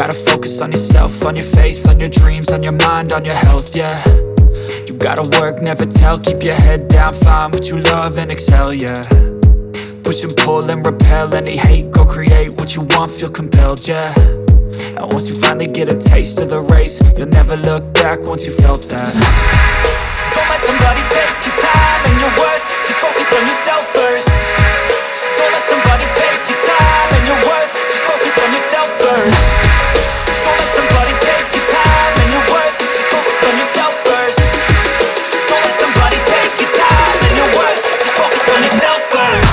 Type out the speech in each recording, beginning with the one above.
gotta focus on yourself, on your faith, on your dreams, on your mind, on your health, yeah. You gotta work, never tell, keep your head down, find what you love and excel, yeah. Push and pull and repel any hate, go create what you want, feel compelled, yeah. And once you finally get a taste of the race, you'll never look back once you felt that. Don't let somebody take your time and your worth, just focus on yourself first. Don't let somebody take your time and your worth, just focus on yourself first. Don't let somebody take your time and your worth, just focus on yourself first. Don't let somebody take your time and your worth, just focus on yourself first.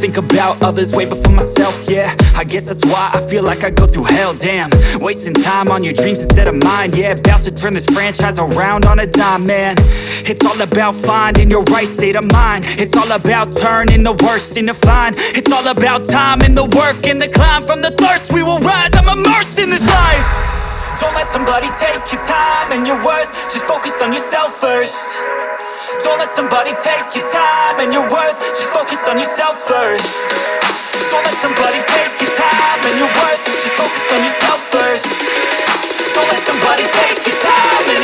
Think about others way before myself, yeah. I guess that's why I feel like I go through hell, damn. Wasting time on your dreams instead of mine, yeah. About to turn this franchise around on a dime, man. It's all about finding your right state of mind. It's all about turning the worst into fine. It's all about time and the work and the climb. From the thirst we will rise, I'm immersed in this life. Don't let somebody take your time and your worth, just focus on yourself first. Don't let somebody take your time and your worth, just focus on yourself first. Don't let somebody take your time and your worth, just focus on yourself first. Don't let somebody take your time and